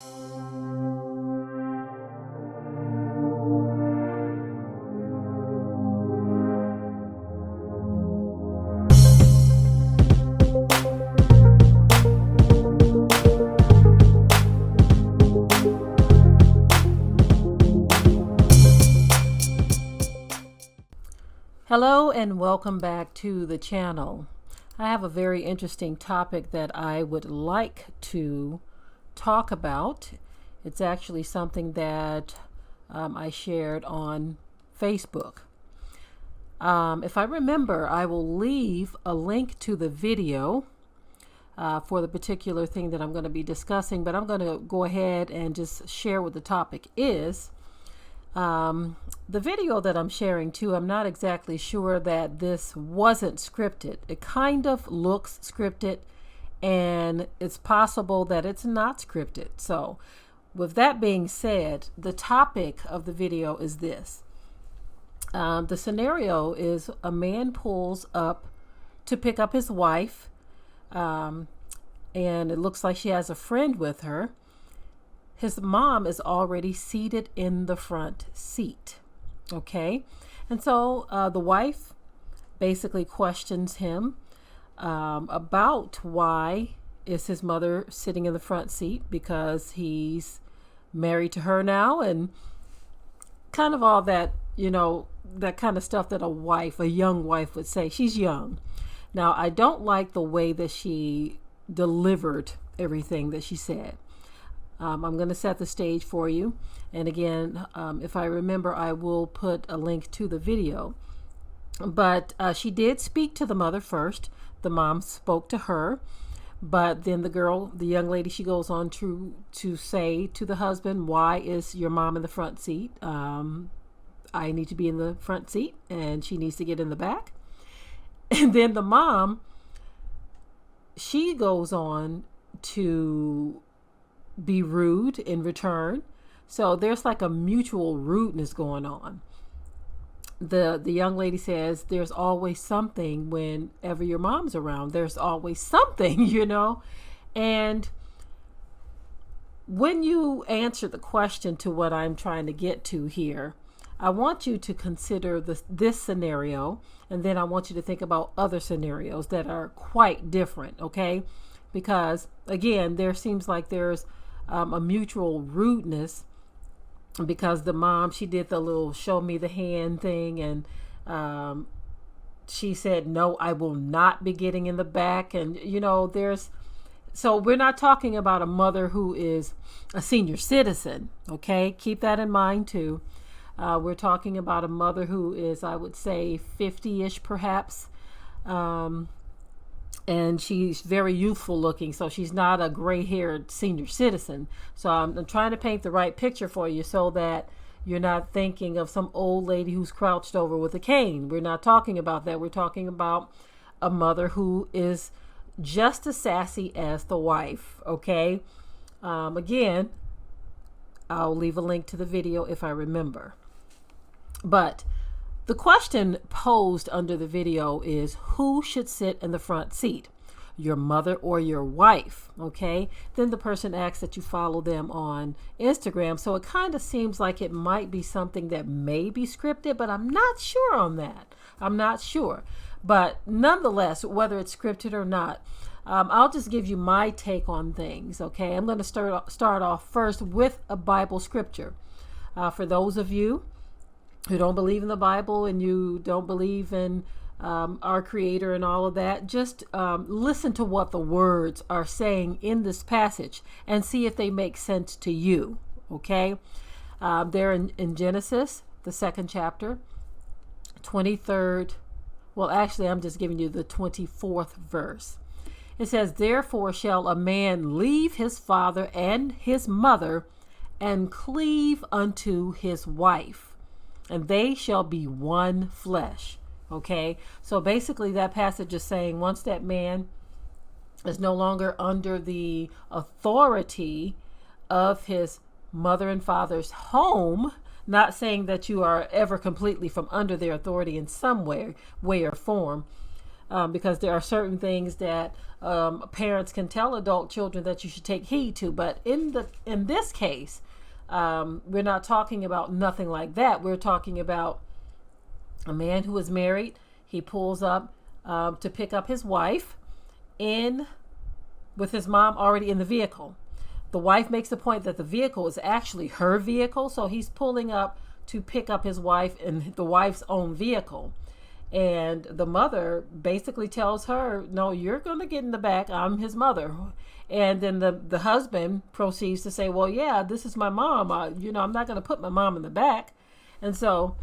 Hello and welcome back to the channel. I have a very interesting topic that I would like to talk about. It's actually something that I shared on Facebook. If I remember, I will leave a link to the video for the particular thing that I'm going to be discussing, but I'm going to go ahead and just share what the topic is. The video that I'm sharing too, I'm not exactly sure that this wasn't scripted. It kind of looks scripted, and it's possible that it's not scripted. So with that being said, the topic of the video is this. The scenario is a man pulls up to pick up his wife, and it looks like she has a friend with her. His mom is already seated in the front seat. Okay. And so the wife basically questions him about why is his mother sitting in the front seat, because he's married to her now, and kind of all that, that kind of stuff that a young wife would say. She's young. Now, I don't like the way that she delivered everything that she said. I'm going to set the stage for you. And again, if I remember, I will put a link to the video. But she did speak to the mother first. The mom spoke to her. But then the young lady, she goes on to say to the husband, why is your mom in the front seat? I need to be in the front seat, and she needs to get in the back. And then the mom, she goes on to be rude in return. So there's like a mutual rudeness going on. The young lady says there's always something whenever your mom's around. There's always something, And when you answer the question to what I'm trying to get to here, I want you to consider this scenario, and then I want you to think about other scenarios that are quite different, okay? Because again, there seems like there's a mutual rudeness, because the mom, she did the little show me the hand thing, and she said, no, I will not be getting in the back. And so we're not talking about a mother who is a senior citizen, okay? Keep that in mind too. We're talking about a mother who is, I would say, 50-ish perhaps, and she's very youthful looking, so she's not a gray-haired senior citizen. So I'm trying to paint the right picture for you so that you're not thinking of some old lady who's crouched over with a cane. We're not talking about that. We're talking about a mother who is just as sassy as the wife, okay? Again, I'll leave a link to the video if I remember. But the question posed under the video is, who should sit in the front seat, your mother or your wife? Okay. Then the person asks that you follow them on Instagram. So it kind of seems like it might be something that may be scripted, but I'm not sure on that. I'm not sure. But nonetheless, whether it's scripted or not, I'll just give you my take on things. Okay. I'm going to start off first with a Bible scripture. For those of you who don't believe in the Bible and you don't believe in our Creator and all of that, just listen to what the words are saying in this passage and see if they make sense to you. Okay, they're in Genesis, the 2nd chapter, 23rd. Well, actually, I'm just giving you the 24th verse. It says, therefore shall a man leave his father and his mother and cleave unto his wife, and they shall be one flesh. Okay, so basically that passage is saying once that man is no longer under the authority of his mother and father's home, not saying that you are ever completely from under their authority in some way or form, because there are certain things that parents can tell adult children that you should take heed to. But in this case, we're not talking about nothing like that. We're talking about a man who is married. He pulls up to pick up his wife with his mom already in the vehicle. The wife makes the point that the vehicle is actually her vehicle, so he's pulling up to pick up his wife in the wife's own vehicle. And the mother basically tells her, no, you're going to get in the back. I'm his mother. And then the husband proceeds to say, well, yeah, this is my mom. I'm not going to put my mom in the back. And so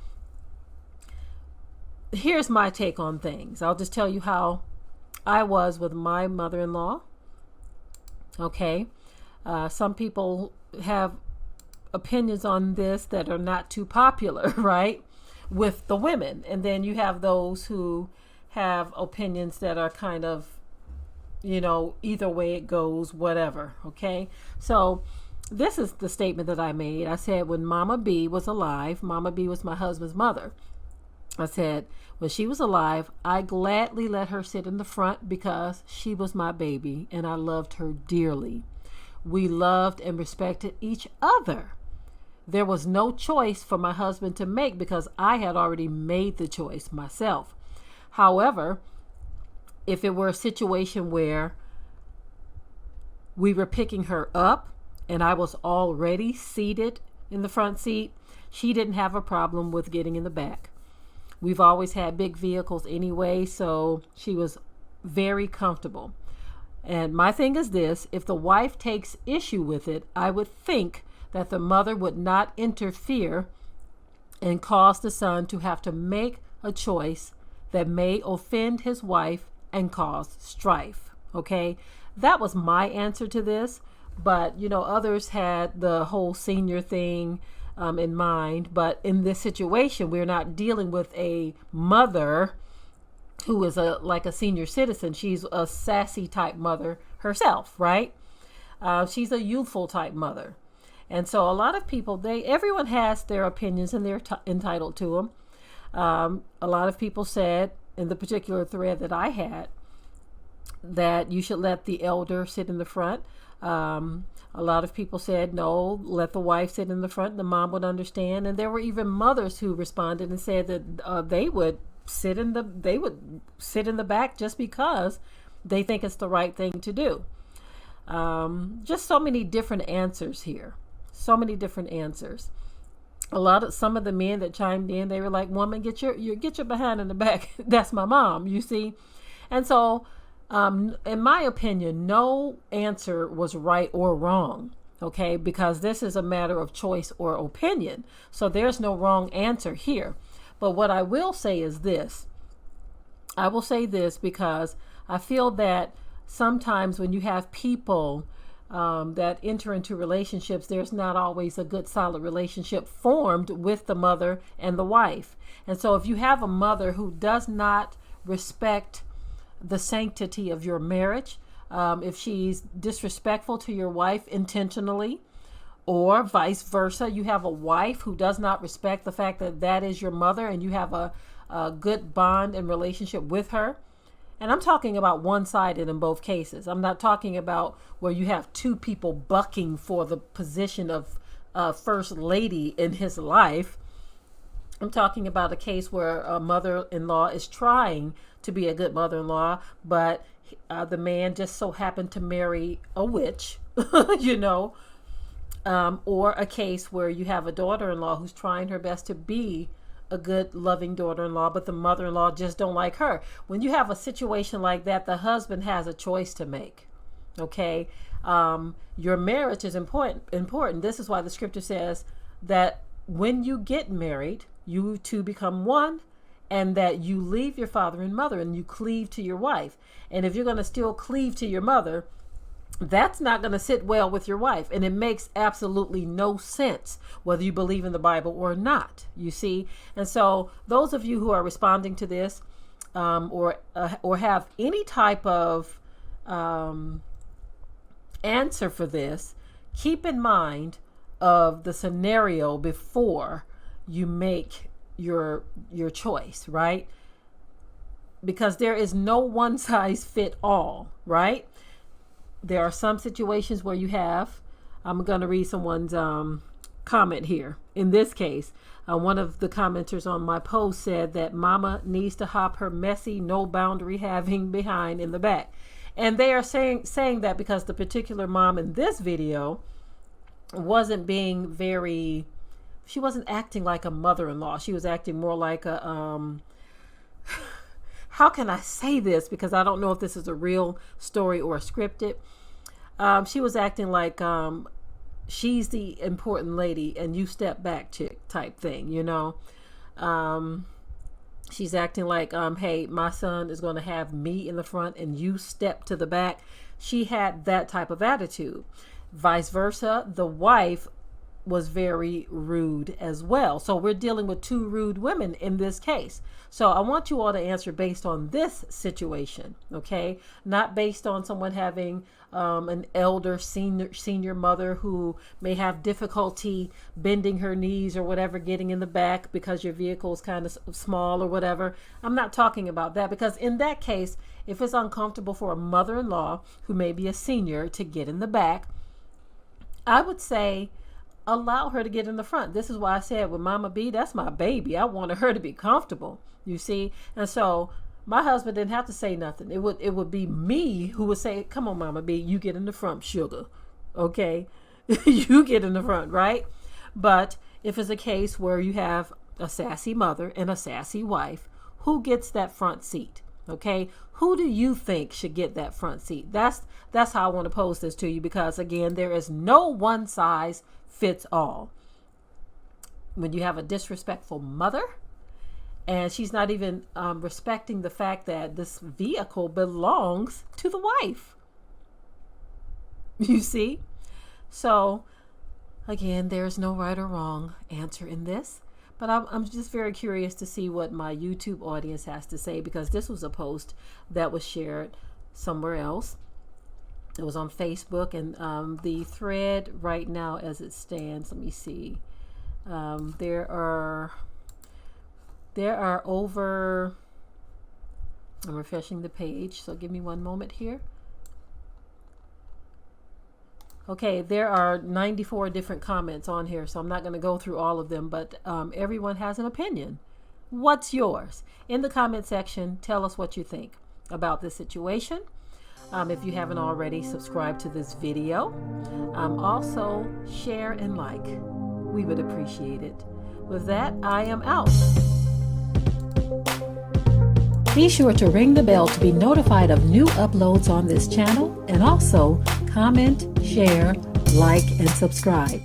here's my take on things. I'll just tell you how I was with my mother-in-law. Okay. Some people have opinions on this that are not too popular, right, with the women. And then you have those who have opinions that are kind of, either way it goes, whatever. Okay. So this is the statement that I made. I said, when Mama B was alive, Mama B was my husband's mother. I said, when she was alive, I gladly let her sit in the front because she was my baby and I loved her dearly. We loved and respected each other. There was no choice for my husband to make because I had already made the choice myself. However, if it were a situation where we were picking her up and I was already seated in the front seat, she didn't have a problem with getting in the back. We've always had big vehicles anyway, so she was very comfortable. And my thing is this, if the wife takes issue with it, I would think that the mother would not interfere and cause the son to have to make a choice that may offend his wife and cause strife. Okay, that was my answer to this. But, others had the whole senior thing in mind. But in this situation, we're not dealing with a mother who is like a senior citizen. She's a sassy type mother herself, right? She's a youthful type mother. And so a lot of people, everyone has their opinions and they're entitled to them. A lot of people said in the particular thread that I had that you should let the elder sit in the front. A lot of people said, no, let the wife sit in the front. The mom would understand. And there were even mothers who responded and said that they would sit in the back just because they think it's the right thing to do. Just so many different answers here. So many different answers. Some of the men that chimed in, they were like, woman, get your behind in the back. That's my mom, you see. And so, in my opinion, no answer was right or wrong. Okay, because this is a matter of choice or opinion. So there's no wrong answer here. But what I will say is this. I will say this because I feel that sometimes when you have people that enter into relationships, there's not always a good solid relationship formed with the mother and the wife. And so if you have a mother who does not respect the sanctity of your marriage, if she's disrespectful to your wife intentionally, or vice versa, you have a wife who does not respect the fact that that is your mother and you have a good bond and relationship with her. And I'm talking about one-sided in both cases. I'm not talking about where you have two people bucking for the position of first lady in his life. I'm talking about a case where a mother-in-law is trying to be a good mother-in-law, but the man just so happened to marry a witch, or a case where you have a daughter-in-law who's trying her best to be a good, loving daughter-in-law, but the mother-in-law just don't like her. When you have a situation like that, the husband has a choice to make. Okay, your marriage is important. This is why the scripture says that when you get married, you two become one, and that you leave your father and mother and you cleave to your wife. And if you're going to still cleave to your mother, that's not going to sit well with your wife. And it makes absolutely no sense whether you believe in the Bible or not, you see. And so those of you who are responding to this or have any type of answer for this, keep in mind of the scenario before you make your choice, right? because there is no one size fit all, right? There are some situations where you have, I'm going to read someone's comment here. In this case, one of the commenters on my post said that mama needs to hop her messy, no boundary having behind in the back. And they are saying that because the particular mom in this video wasn't being very, she wasn't acting like a mother-in-law. She was acting more like a, how can I say this? Because I don't know if this is a real story or scripted. She was acting like she's the important lady and you step back chick type thing, you know. She's acting like, hey, my son is going to have me in the front and you step to the back. She had that type of attitude. Vice versa, the wife was very rude as well. So we're dealing with two rude women in this case. So I want you all to answer based on this situation, okay? Not based on someone having an elder senior mother who may have difficulty bending her knees or whatever, getting in the back because your vehicle is kind of small or whatever. I'm not talking about that, because in that case, if it's uncomfortable for a mother-in-law who may be a senior to get in the back, I would say allow her to get in the front. This is why I said with Mama B, that's my baby. I wanted her to be comfortable, you see? And so my husband didn't have to say nothing. It would be me who would say, come on, Mama B, you get in the front, sugar. Okay? You get in the front, right? But if it's a case where you have a sassy mother and a sassy wife, who gets that front seat? Okay? Who do you think should get that front seat? That's how I want to pose this to you, because again, there is no one size fits all. When you have a disrespectful mother and she's not even respecting the fact that this vehicle belongs to the wife, you see? So again, there's no right or wrong answer in this, but I'm just very curious to see what my YouTube audience has to say, because this was a post that was shared somewhere else. It was on Facebook, and the thread right now as it stands, let me see. There are over, I'm refreshing the page, so give me one moment here. Okay, there are 94 different comments on here, so I'm not going to go through all of them, but everyone has an opinion. What's yours? In the comment section, tell us what you think about this situation. If you haven't already, subscribe to this video. Also, share and like. We would appreciate it. With that, I am out. Be sure to ring the bell to be notified of new uploads on this channel, and also comment, share, like, and subscribe.